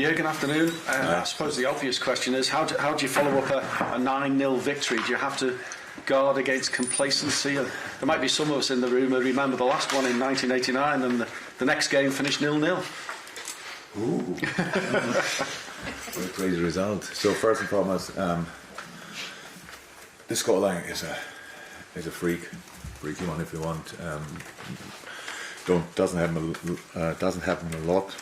Jürgen, afternoon. I suppose the obvious question is, how do you follow up a 9-0 victory? Do you have to guard against complacency? There might be some of us in the room who remember the last one in 1989 and the next game finished 0-0. Ooh. What a crazy result. So first and foremost, the scoreline is a freaky one if you want. Doesn't happen a lot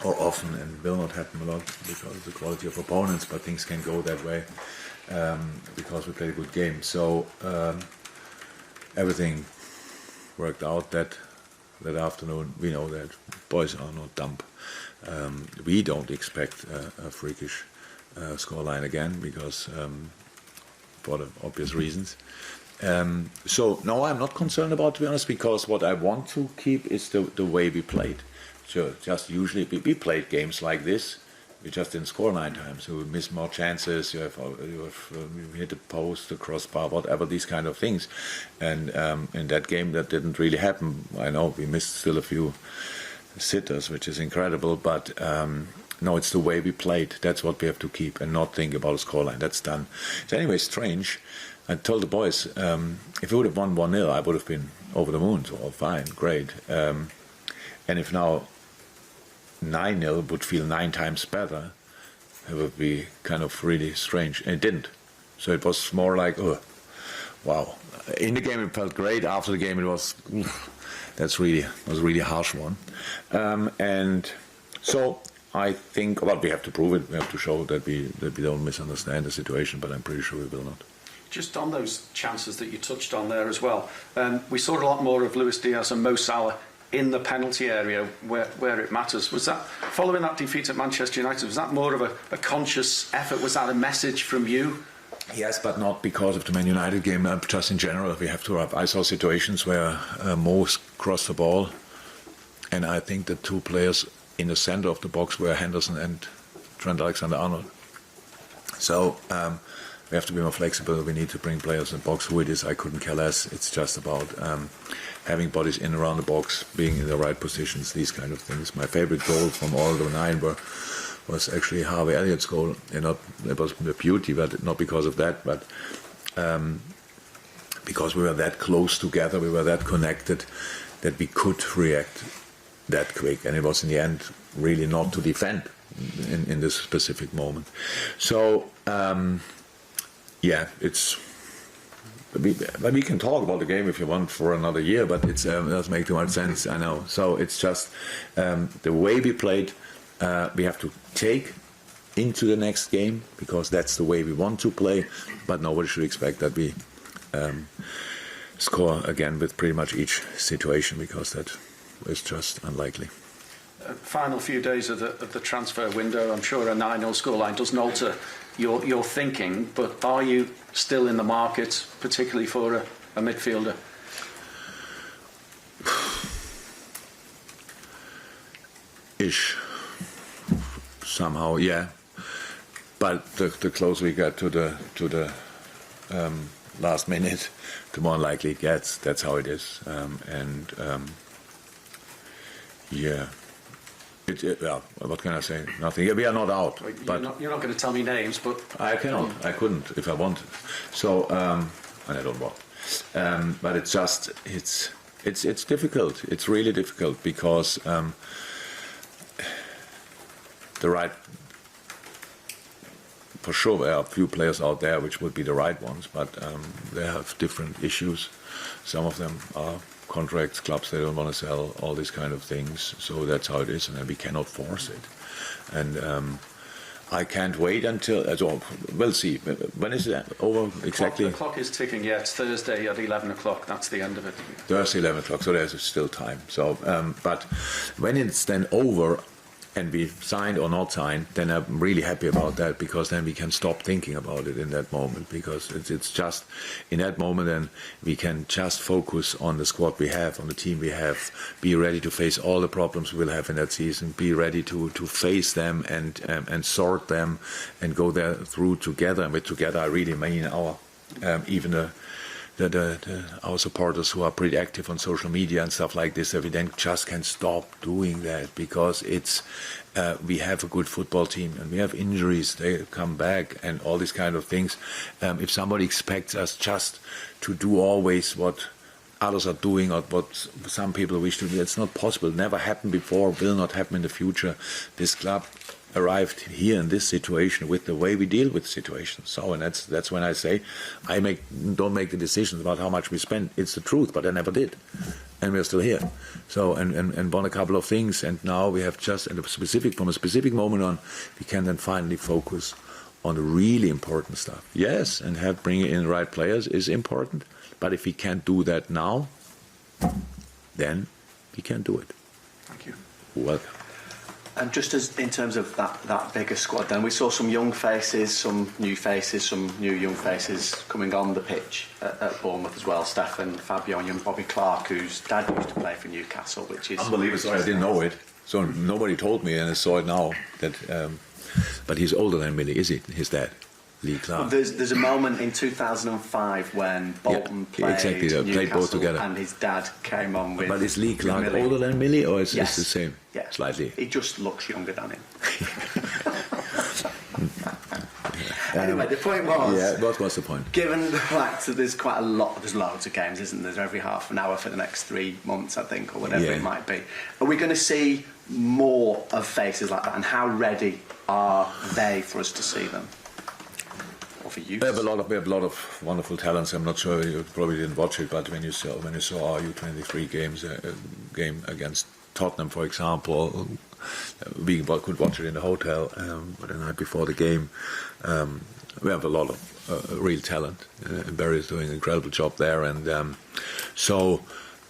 or often, and will not happen a lot because of the quality of opponents, but things can go that way because we played a good game. So everything worked out that afternoon. We know that boys are not dumb. We don't expect a freakish scoreline again because for the obvious reasons. So no, I'm not concerned about, to be honest, because what I want to keep is the way we played. So just usually we played games like this. We just didn't score 9 times. So we miss more chances. You hit the post, the crossbar, whatever, these kind of things. And in that game, that didn't really happen. I know we missed still a few sitters, which is incredible. But no, it's the way we played. That's what we have to keep and not think about a scoreline. That's done. It's anyway strange. I told the boys, if we would have won 1-0, I would have been over the moon. So all fine, great. And if now 9-0 would feel 9 times better, it would be kind of really strange. And it didn't. So it was more like, oh, wow. In the game it felt great. After the game it was, was really a harsh one. And so I think, well, we have to prove it. We have to show that we don't misunderstand the situation, but I'm pretty sure we will not. Just on those chances that you touched on there as well, we saw a lot more of Luis Diaz and Mo Salah in the penalty area where it matters. Was that, following that defeat at Manchester United, was that more of a conscious effort? Was that a message from you? Yes, but not because of the Man United game. Just in general, we have to. I saw situations where Mo crossed the ball, and I think the 2 players in the center of the box were Henderson and Trent Alexander-Arnold. So we have to be more flexible. We need to bring players in the box. Who it is, I couldn't care less. It's just about having bodies in around the box, being in the right positions, these kind of things. My favorite goal from all the 9 was actually Harvey Elliott's goal. It was the beauty, but not because of that, but because we were that close together, we were that connected, that we could react that quick. And it was in the end really not to defend in this specific moment. So yeah, we can talk about the game if you want for another year, but it doesn't make too much sense, I know. So it's just the way we played, we have to take into the next game, because that's the way we want to play, but nobody should expect that we score again with pretty much each situation, because that is just unlikely. Final few days of the transfer window, I'm sure a 9-0 scoreline doesn't alter your thinking, but are you still in the market, particularly for a midfielder? Ish. Somehow, yeah. But the closer we get to the last minute, the more unlikely it gets. That's how it is. Yeah. Well, what can I say? Nothing. Yeah, we are not out. You're not going to tell me names, but I cannot. I couldn't if I wanted. So, and I don't want. But it's just it's difficult. It's really difficult because for sure there are a few players out there which would be the right ones, but they have different issues. Some of them are contracts, clubs they don't want to sell, all these kind of things. So that's how it is, and we cannot force it. And I can't wait until. We'll see. When is it over exactly? The clock is ticking. Yeah, it's Thursday at 11 o'clock. That's the end of it. Thursday 11 o'clock. So there's still time. So, but when it's then over, and we signed or not signed, then I'm really happy about that, because then we can stop thinking about it in that moment, because it's just in that moment then we can just focus on the squad we have, on the team we have, be ready to face all the problems we'll have in that season, be ready to face them and sort them and go there through together. And with together I really mean our even the our supporters who are pretty active on social media and stuff like this, that we then just can stop doing that, because it's we have a good football team and we have injuries, they come back and all these kind of things. If somebody expects us just to do always what others are doing or what some people wish to do, it's not possible. Never happened before, will not happen in the future. This club arrived here in this situation with the way we deal with situations. So, and that's when I say don't make the decisions about how much we spend. It's the truth, but I never did, and we're still here. So and won a couple of things, and now we have just from a specific moment on, we can then finally focus on the really important stuff. Yes, and bringing in the right players is important, but if we can't do that now, then we can't do it. Thank you. Welcome. And just as in terms of that bigger squad, then we saw some young faces, some new young faces coming on the pitch at Bournemouth as well. Stefan, Fabio, and young Bobby Clark, whose dad used to play for Newcastle, which is unbelievable. Sorry, I didn't know it, so nobody told me, and I saw it now. That, but he's older than Millie, is he? His dad, Lee Clark. Well, there's a moment in 2005 when Bolton played Newcastle, both together, and his dad came on with. But is Lee Clark older than Millie, or is yes. It's the same? Yeah, slightly. He just looks younger than him. Anyway, the point was. Yeah, what was the point? Given the fact that there's loads of games, isn't there? There's every half an hour for the next 3 months, I think, or whatever it might be. Are we going to see more of faces like that, and how ready are they for us to see them? Or for you? We have a lot of wonderful talents. I'm not sure you probably didn't watch it, but when you saw our U23 game against Tottenham, for example, we could watch it in the hotel the night before the game. We have a lot of real talent. Barry is doing an incredible job there, and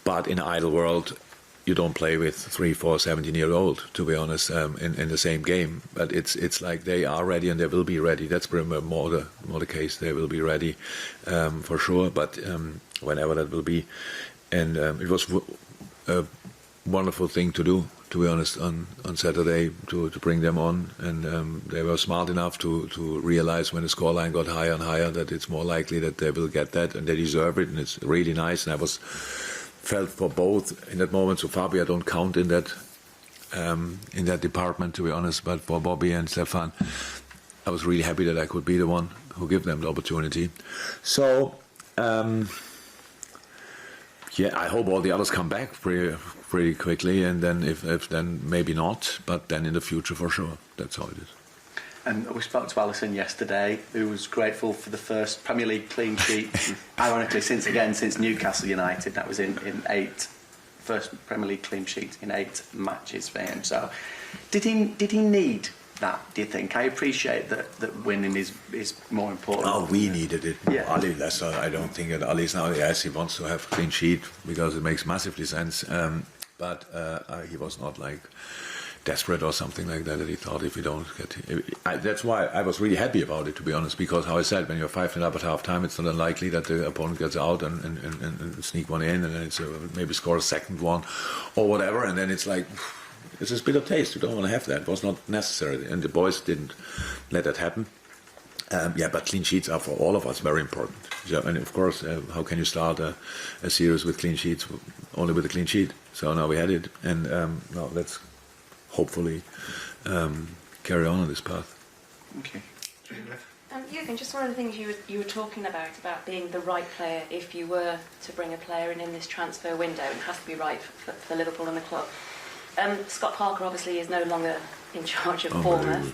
but in an idle world, you don't play with 3, 4, 17-year-old, to be honest, in the same game. But it's like they are ready and they will be ready. That's more the case. They will be ready for sure. But whenever that will be, and it was a wonderful thing to do, to be honest, on Saturday to bring them on, and they were smart enough to realize when the scoreline got higher and higher that it's more likely that they will get that, and they deserve it, and it's really nice. And I felt for both in that moment. So Fabio, I don't count in that department, to be honest, but for Bobby and Stefan, I was really happy that I could be the one who give them the opportunity. So I hope all the others come back pretty quickly, and then if then maybe not, but then in the future for sure. That's how it is. And we spoke to Alison yesterday, who was grateful for the first Premier League clean sheet. Ironically, since Newcastle United, that was in first Premier League clean sheet in 8 matches for him. So, did he need that? Do you think? I appreciate that winning is more important. Oh, we needed it. Yeah. Ali, I don't think that Ali's now. Yes, he wants to have a clean sheet because it makes massively sense. But he was not like desperate or something like that he thought if we don't get it. That's why I was really happy about it, to be honest, because how I said, when you're 5-0 up at half time, it's not unlikely that the opponent gets out and sneak one in, and then it's maybe score a second one or whatever, and then it's like it's a bitter taste. You don't want to have that. It was not necessary, and the boys didn't let that happen. But clean sheets are for all of us very important. So, and of course, how can you start a series with clean sheets only with a clean sheet? So now we had it, and let's hopefully carry on this path. Okay. Jürgen, just one of the things you were talking about being the right player if you were to bring a player in this transfer window, and it has to be right for Liverpool and the club. Scott Parker obviously is no longer in charge of Bournemouth,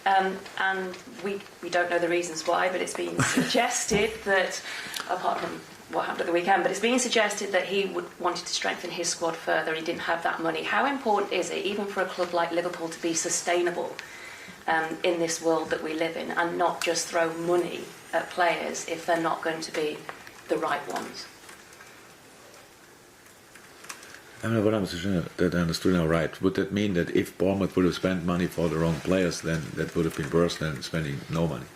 and we don't know the reasons why, but it's been suggested that, apart from what happened at the weekend, but it's been suggested that he wanted to strengthen his squad further. He didn't have that money. How important is it, even for a club like Liverpool, to be sustainable in this world that we live in, and not just throw money at players if they're not going to be the right ones? I don't know what I understood now right. Would that mean that if Bournemouth would have spent money for the wrong players, then that would have been worse than spending no money?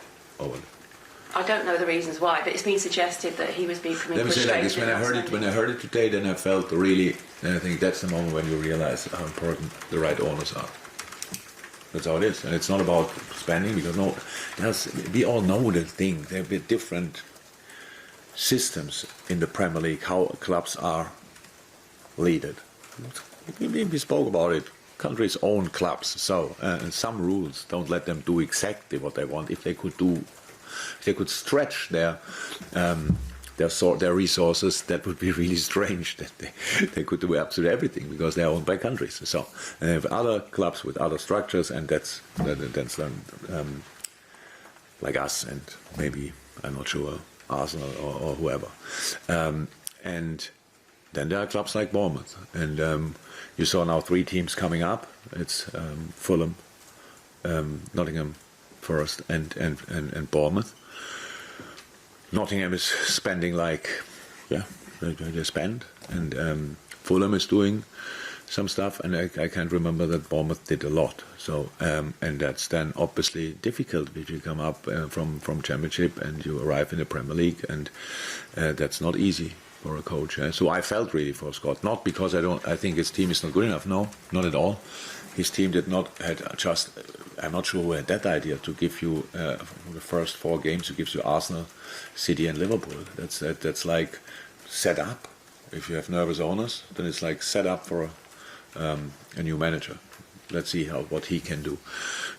I don't know the reasons why, but it's been suggested that he was becoming frustrated. Let me say like this: when I heard it today, then I felt really, and I think that's the moment when you realize how important the right owners are. That's how it is, and it's not about spending, because we all know the thing. They're a bit different systems in the Premier League, how clubs are led. We spoke about it. Countries own clubs, so and some rules don't let them do exactly what they want. If they could stretch their resources, that would be really strange. That they could do absolutely everything because they are owned by countries. So and they have other clubs with other structures, and that's like us and maybe I'm not sure Arsenal or whoever. And then there are clubs like Bournemouth, and you saw now 3 teams coming up. It's Fulham, Nottingham Forest, and Bournemouth. Nottingham is spending they spend, and Fulham is doing some stuff, and I can't remember that Bournemouth did a lot. So and that's then obviously difficult if you come up from Championship and you arrive in the Premier League, and that's not easy for a coach. So I felt really for Scott, not because I think his team is not good enough. No, not at all. His team did not I'm not sure who had that idea to give you for the first 4 games. It gives you Arsenal, City, and Liverpool. That's like set up. If you have nervous owners, then it's like set up for a new manager. Let's see what he can do.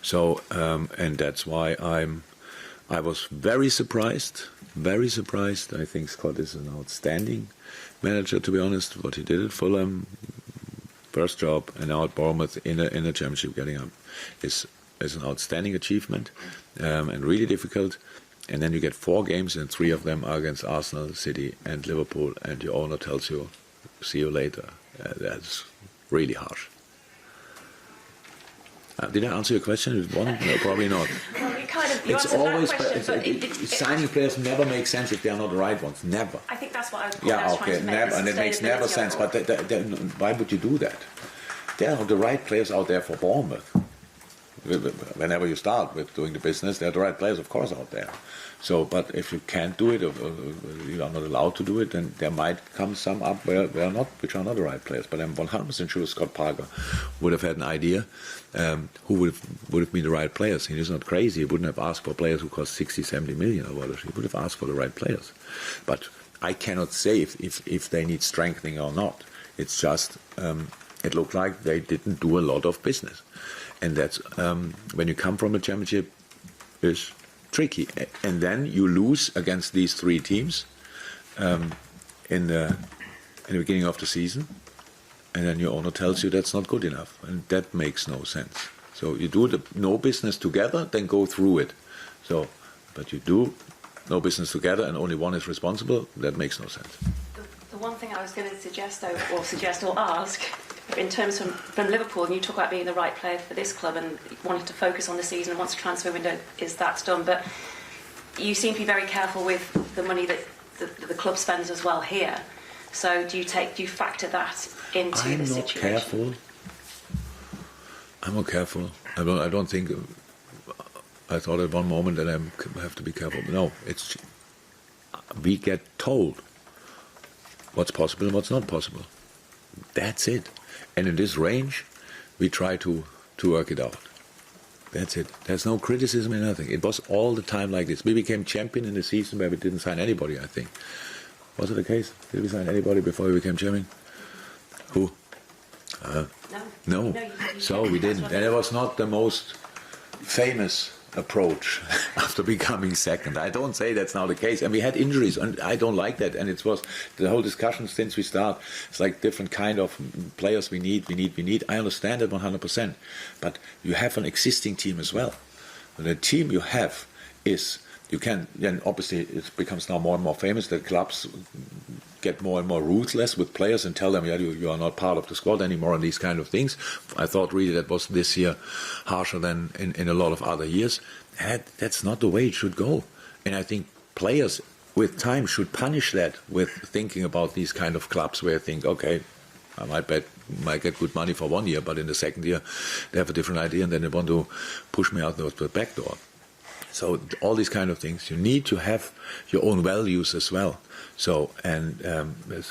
So and that's why I was very surprised. Very surprised. I think Scott is an outstanding manager, to be honest. What he did at Fulham, first job, and now at Bournemouth in a Championship, getting up, is an outstanding achievement and really difficult. And then you get 4 games, and 3 of them are against Arsenal, City, and Liverpool, and your owner tells you, "See you later." That's really harsh. Did I answer your question? No, probably not. Well, you kind of, you It's answered always, that question, but signing players never make sense if they are not the right ones. Never. I think that's what I was Yeah, trying okay, to make, never, the and it makes never sustainability sense. of it all. But why would you do that? There are the right players out there for Bournemouth. Whenever you start with doing the business, there are the right players, of course, out there. So, but if you can't do it, or you are not allowed to do it, then there might come some up which are not the right players. But I'm 100% sure Scott Parker would have had an idea who would have been the right players. He's not crazy. He wouldn't have asked for players who cost 60, 70 million or whatever. He would have asked for the right players. But I cannot say if they need strengthening or not. It's just it looked like they didn't do a lot of business. And that's when you come from a Championship, is tricky. And then you lose against these 3 teams in the beginning of the season, and then your owner tells you that's not good enough, and that makes no sense. So you do no business together, then go through it. So, but you do no business together, and only one is responsible. That makes no sense. The one thing I was going to suggest or ask, in terms from Liverpool, and you talk about being the right player for this club and wanting to focus on the season once the transfer window that's done, but you seem to be very careful with the money that the club spends as well here. So do you factor that into the situation? I'm not careful. I don't think. I thought at one moment that I have to be careful. No, we get told what's possible and what's not possible. That's it. And in this range, we try to work it out. That's it. There's no criticism and nothing. It was all the time like this. We became champion in the season where we didn't sign anybody, I think. Was it the case? Did we sign anybody before we became champion? Who? No. You So we didn't. And it was not the most famous approach after becoming second. I don't say that's now the case. And we had injuries, and I don't like that. And it was the whole discussion since we start. It's like different kind of players we need. I understand that 100%. But you have an existing team as well. And the team you have is, you can, then obviously it becomes now more and more famous that clubs get more and more ruthless with players and tell them, you are not part of the squad anymore and these kind of things. I thought really that was this year harsher than in a lot of other years. That's not the way it should go. And I think players with time should punish that with thinking about these kind of clubs where you think, okay, I might get good money for 1 year, but in the second year they have a different idea and then they want to push me out the back door. So all these kind of things, you need to have your own values as well. So and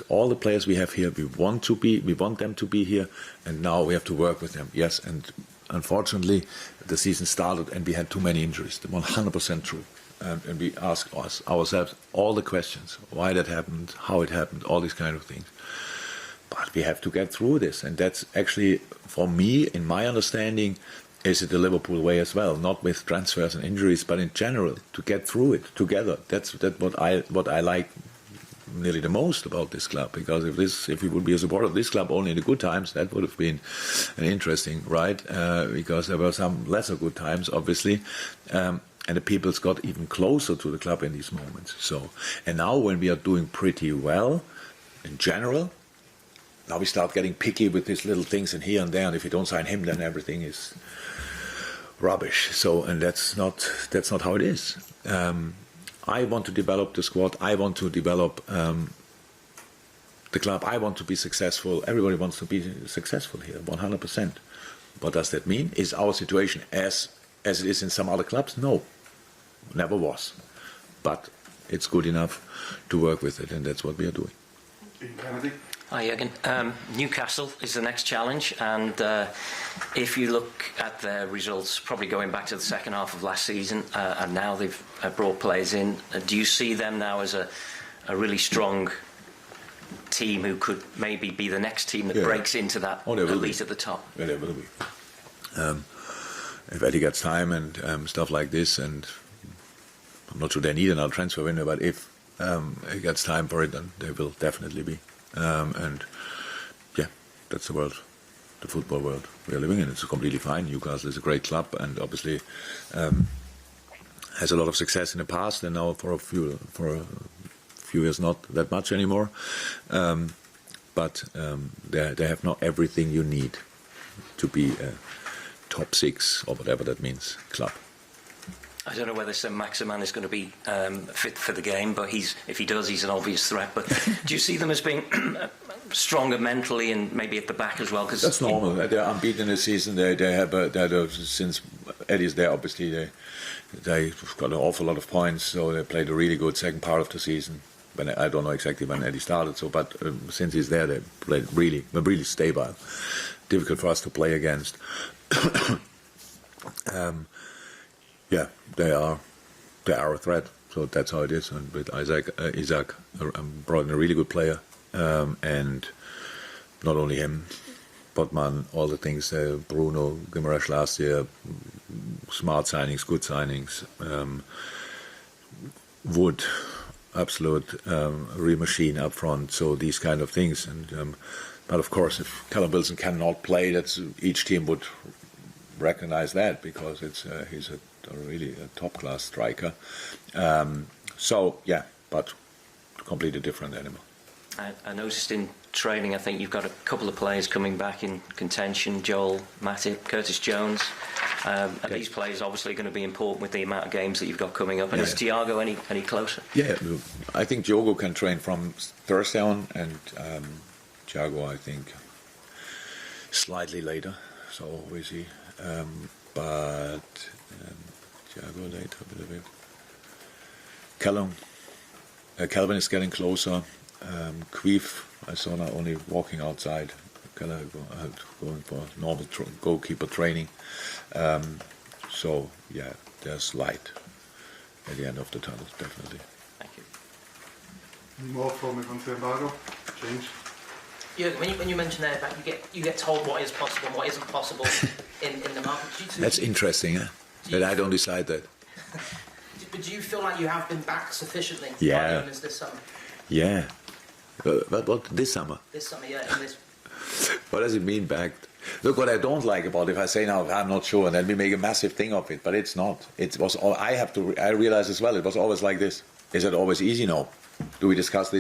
all the players we have here, we want them to be here, and now we have to work with them. Yes, and unfortunately, the season started and we had too many injuries. 100% true. and we ask ourselves all the questions: why that happened, how it happened, all these kind of things. But we have to get through this, and that's actually, for me, in my understanding, is it the Liverpool way as well? Not with transfers and injuries, but in general, to get through it together. That's what I like nearly the most about this club, because if we would be a supporter of this club only in the good times, that would have been an interesting ride, because there were some lesser good times, obviously, and the people's got even closer to the club in these moments. So, and now when we are doing pretty well in general, now we start getting picky with these little things and here and there, and if you don't sign him, then everything is rubbish. So, and that's not how it is. I want to develop the squad. I want to develop the club. I want to be successful. Everybody wants to be successful here, 100%. What does that mean? Is our situation as it is in some other clubs? No, never was. But it's good enough to work with it, and that's what we are doing. Kennedy. Hi, Jürgen. Newcastle is the next challenge, and if you look at their results, probably going back to the second half of last season, and now they've brought players in, do you see them now as a really strong team who could maybe be the next team that breaks into that elite at the top? Yeah, they will be. If Eddie gets time and stuff like this, and I'm not sure they need another transfer window, but if he gets time for it, then they will definitely be. And yeah, that's the world, the football world we are living in. It's completely fine. Newcastle is a great club, and obviously has a lot of success in the past, and now for a few years not that much anymore. But they have not everything you need to be a top 6 or whatever that means club. I don't know whether Maximan is going to be fit for the game, but if he does, he's an obvious threat. But do you see them as being stronger mentally and maybe at the back as well? Cause that's normal. They're unbeaten this season. They have since Eddie's there, obviously they've got an awful lot of points. So they played a really good second part of the season. When I don't know exactly when Eddie started. So, but since he's there, they played really stable. Difficult for us to play against. Yeah, they are a threat. So that's how it is. And with Isaac brought in a really good player, and not only him, Botman, all the things. Bruno Guimaraes last year, smart signings, good signings. Wood, absolute real machine up front. So these kind of things. And but of course, if Callum Wilson cannot play, each team would recognize that, because he's a really top-class striker. So, yeah, but completely different animal. I noticed in training, I think you've got a couple of players coming back in contention, Joel Matip, Curtis Jones. And these players obviously going to be important with the amount of games that you've got coming up. And is Thiago any closer? Yeah, I think Diogo can train from Thursday on, and Thiago, I think, slightly later. So we see. But Thiago later, a bit of it. Calvin is getting closer. Queef, I saw now only walking outside. Going for normal goalkeeper training. So yeah, there's light at the end of the tunnel, definitely. Thank you. Any more from Embargo? James? Yeah, when you mention there about you get told what is possible and what isn't possible in the market. That's interesting, eh? That I don't decide that. But do you feel like you have been backed sufficiently by Yeah. owners this summer? Yeah. What this summer? This summer, yeah. In this. What does it mean backed? Look, what I don't like about it, if I say now I'm not sure, and then we make a massive thing of it, but it's not. It was. I realize as well. It was always like this. Is it always easy? No. Do we discuss this